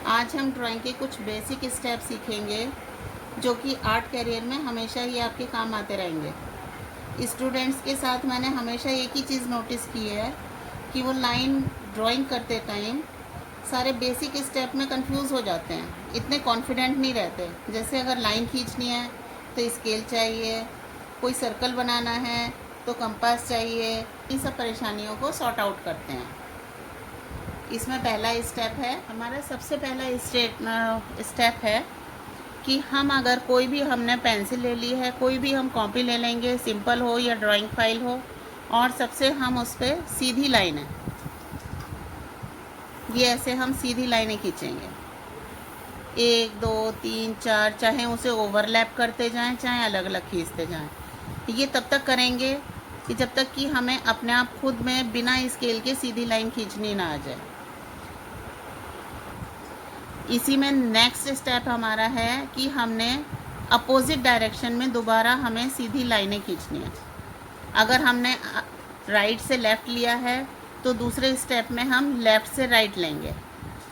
आज हम ड्राइंग के कुछ बेसिक स्टेप सीखेंगे जो कि आर्ट करियर में हमेशा ही आपके काम आते रहेंगे। स्टूडेंट्स के साथ मैंने हमेशा एक ही चीज़ नोटिस की है कि वो लाइन ड्राइंग करते टाइम सारे बेसिक स्टेप में कंफ्यूज हो जाते हैं, इतने कॉन्फिडेंट नहीं रहते। जैसे अगर लाइन खींचनी है तो स्केल चाहिए, कोई सर्कल बनाना है तो कंपास चाहिए। इन सब परेशानियों को सॉर्ट आउट करते हैं। इसमें पहला स्टेप है, हमारा सबसे पहला स्टेप है कि हम अगर कोई भी हमने पेंसिल ले ली है, कोई भी हम कॉपी ले लेंगे, सिंपल हो या ड्राइंग फाइल हो, और सबसे हम उस पर सीधी लाइनें, ये ऐसे हम सीधी लाइनें खींचेंगे, 1 2 3 4, चाहे उसे ओवरलैप करते जाएं चाहे अलग अलग खींचते जाएं। ये तब तक करेंगे कि जब तक कि हमें अपने आप खुद में बिना स्केल के सीधी लाइन खींचनी ना आ जाए। इसी में नेक्स्ट स्टेप हमारा है कि हमने अपोजिट डायरेक्शन में दोबारा हमें सीधी लाइनें खींचनी है। अगर हमने राइट से लेफ़्ट लिया है तो दूसरे स्टेप में हम लेफ़्ट से राइट लेंगे।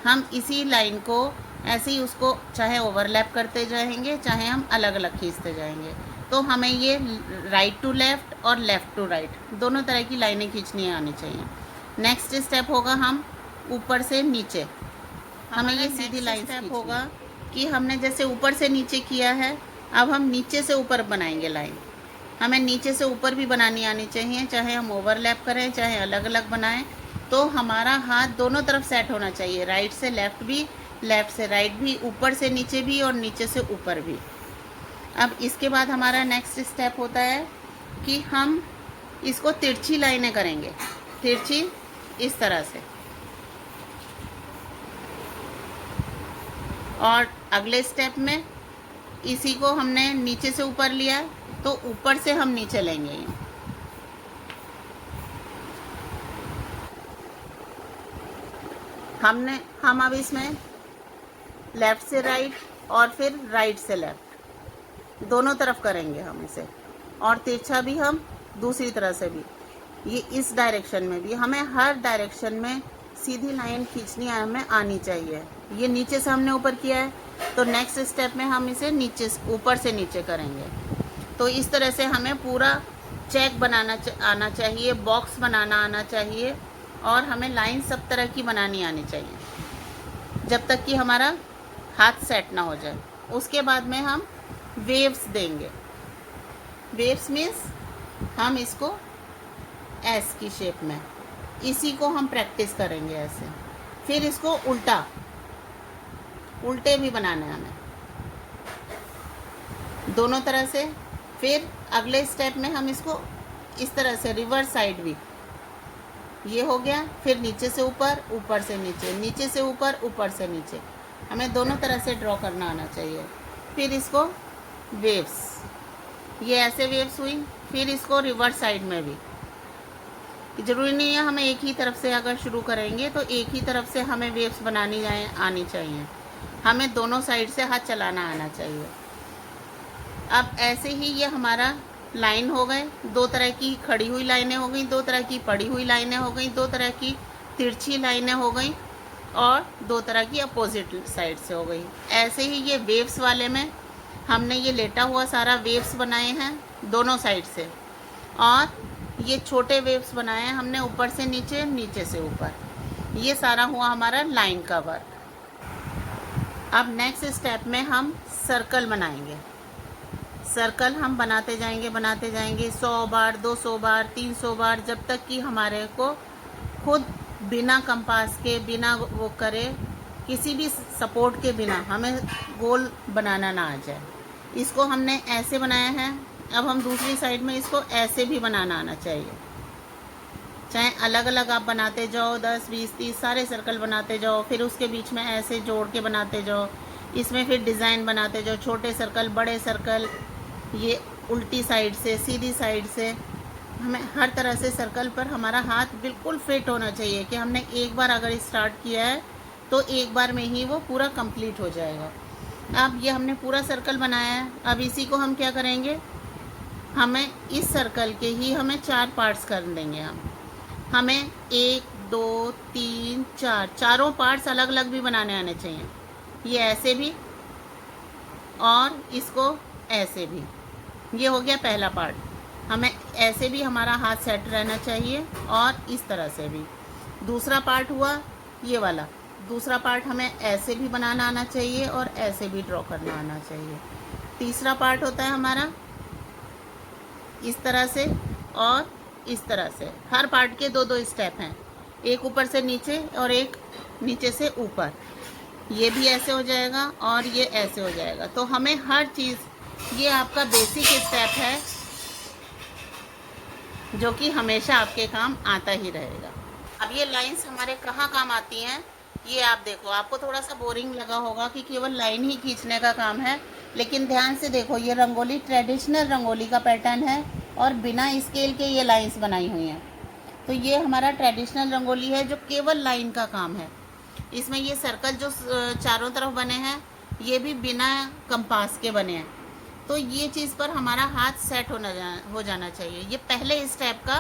हम इसी लाइन को ऐसे ही उसको चाहे ओवरलैप करते जाएंगे चाहे हम अलग अलग खींचते जाएंगे। तो हमें ये राइट टू लेफ़्ट और लेफ़्ट टू राइट दोनों तरह की लाइनें खींचनी आनी चाहिए। नेक्स्ट स्टेप होगा हम ऊपर से नीचे, हमें ये सीधी लाइन स्टेप होगा कि हमने जैसे ऊपर से नीचे किया है, अब हम नीचे से ऊपर बनाएंगे लाइन। हमें नीचे से ऊपर भी बनानी आनी चाहिए, चाहे हम ओवरलैप करें चाहे अलग अलग बनाएं। तो हमारा हाथ दोनों तरफ सेट होना चाहिए, राइट से लेफ़्ट भी, लेफ़्ट से राइट भी, ऊपर से नीचे भी और नीचे से ऊपर भी। अब इसके बाद हमारा नेक्स्ट स्टेप होता है कि हम इसको तिरछी लाइनें करेंगे, तिरछी इस तरह से। और अगले स्टेप में इसी को हमने नीचे से ऊपर लिया तो ऊपर से हम नीचे लेंगे। हम अब इसमें लेफ़्ट से राइट और फिर राइट से लेफ़्ट दोनों तरफ करेंगे हम इसे, और तिरछा भी हम दूसरी तरह से भी। ये इस डायरेक्शन में भी हमें हर डायरेक्शन में सीधी लाइन खींचनी हमें आनी चाहिए। ये नीचे से हमने ऊपर किया है तो नेक्स्ट स्टेप में हम इसे नीचे ऊपर से नीचे करेंगे। तो इस तरह से हमें पूरा चेक बनाना आना चाहिए, बॉक्स बनाना आना चाहिए, और हमें लाइन सब तरह की बनानी आनी चाहिए जब तक कि हमारा हाथ सेट ना हो जाए। उसके बाद में हम वेव्स देंगे। वेव्स मीन्स हम इसको एस की शेप में, इसी को हम प्रैक्टिस करेंगे ऐसे। फिर इसको उल्टे भी बनाना है हमें दोनों तरह से। फिर अगले स्टेप में हम इसको इस तरह से रिवर्स साइड भी, ये हो गया। फिर नीचे से ऊपर, ऊपर से नीचे, नीचे से ऊपर, ऊपर से नीचे, हमें दोनों तरह से ड्रॉ करना आना चाहिए। फिर इसको वेव्स, ये ऐसे वेव्स हुई। फिर इसको रिवर्स साइड में भी, ज़रूरी नहीं है हमें एक ही तरफ से, अगर शुरू करेंगे तो एक ही तरफ से हमें वेव्स बनानी आनी चाहिए, हमें दोनों साइड से हाथ चलाना आना चाहिए। अब ऐसे ही ये हमारा लाइन हो गए, दो तरह की खड़ी हुई लाइनें हो गई, दो तरह की पड़ी हुई लाइनें हो गई, दो तरह की तिरछी लाइनें हो गई, और दो तरह की अपोजिट साइड से हो गई। ऐसे ही ये वेव्स वाले में हमने ये लेटा हुआ सारा वेव्स बनाए हैं दोनों साइड से, और ये छोटे वेव्स बनाए हैं हमने ऊपर से नीचे, नीचे से ऊपर। ये सारा हुआ हमारा लाइन का वर्क। अब नेक्स्ट स्टेप में हम सर्कल बनाएंगे। सर्कल हम बनाते जाएंगे 100 बार, 200 बार, 300 बार, जब तक कि हमारे को खुद बिना कंपास के, बिना वो करे, किसी भी सपोर्ट के बिना हमें गोल बनाना ना आ जाए। इसको हमने ऐसे बनाया है, अब हम दूसरी साइड में इसको ऐसे भी बनाना आना चाहिए। चाहे अलग अलग आप बनाते जाओ, 10 20 30 सारे सर्कल बनाते जाओ, फिर उसके बीच में ऐसे जोड़ के बनाते जाओ। इसमें फिर डिज़ाइन बनाते जाओ, छोटे सर्कल, बड़े सर्कल, ये उल्टी साइड से, सीधी साइड से। हमें हर तरह से सर्कल पर हमारा हाथ बिल्कुल फिट होना चाहिए कि हमने एक बार अगर स्टार्ट किया है तो एक बार में ही वो पूरा कंप्लीट हो जाएगा। अब ये हमने पूरा सर्कल बनाया है। अब इसी को हम क्या करेंगे, हमें इस सर्कल के ही हमें 4 पार्ट्स कर देंगे। हमें 1 2 3 4, चारों पार्ट्स अलग अलग भी बनाने आने चाहिए। ये ऐसे भी और इसको ऐसे भी। ये हो गया पहला पार्ट। हमें ऐसे भी हमारा हाथ सेट रहना चाहिए और इस तरह से भी। दूसरा पार्ट हुआ ये वाला। दूसरा पार्ट हमें ऐसे भी बनाना आना चाहिए और ऐसे भी ड्रॉ करना आना चाहिए। तीसरा पार्ट होता है हमारा इस तरह से और इस तरह से। हर पार्ट के 2-2 स्टेप हैं, एक ऊपर से नीचे और एक नीचे से ऊपर। ये भी ऐसे हो जाएगा और ये ऐसे हो जाएगा। तो हमें हर चीज़, ये आपका बेसिक स्टेप है जो कि हमेशा आपके काम आता ही रहेगा। अब ये लाइंस हमारे कहाँ काम आती हैं, ये आप देखो। आपको थोड़ा सा बोरिंग लगा होगा कि केवल लाइन ही खींचने का काम है, लेकिन ध्यान से देखो, ये रंगोली ट्रेडिशनल रंगोली का पैटर्न है और बिना स्केल के ये लाइंस बनाई हुई हैं। तो ये हमारा ट्रेडिशनल रंगोली है जो केवल लाइन का काम है। इसमें ये सर्कल जो चारों तरफ बने हैं ये भी बिना कंपास के बने हैं। तो ये चीज़ पर हमारा हाथ सेट हो जाना चाहिए। ये पहले स्टेप का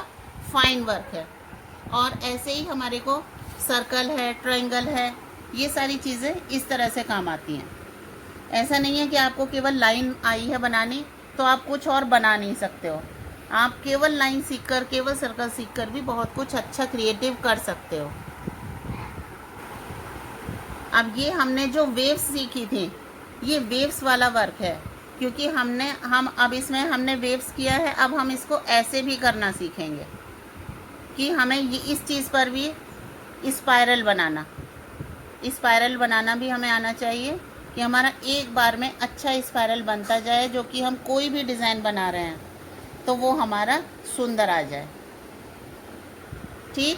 फाइन वर्क है। और ऐसे ही हमारे को सर्कल है, ट्रायंगल है, ये सारी चीज़ें इस तरह से काम आती हैं। ऐसा नहीं है कि आपको केवल लाइन आई है बनानी तो आप कुछ और बना नहीं सकते हो। आप केवल लाइन सीखकर, केवल सर्कल सीखकर भी बहुत कुछ अच्छा क्रिएटिव कर सकते हो। अब ये हमने जो वेव्स सीखी थी, ये वेव्स वाला वर्क है, क्योंकि हम अब इसमें हमने वेव्स किया है। अब हम इसको ऐसे भी करना सीखेंगे कि हमें ये इस चीज़ पर भी स्पाइरल बनाना भी हमें आना चाहिए कि हमारा एक बार में अच्छा स्पाइरल बनता जाए, जो कि हम कोई भी डिज़ाइन बना रहे हैं तो वो हमारा सुंदर आ जाए। ठीक,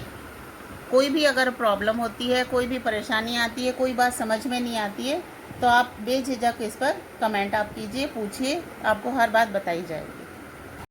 कोई भी अगर प्रॉब्लम होती है, कोई भी परेशानी आती है, कोई बात समझ में नहीं आती है, तो आप बेझिझक इस पर कमेंट आप कीजिए, पूछिए, आपको हर बात बताई जाएगी।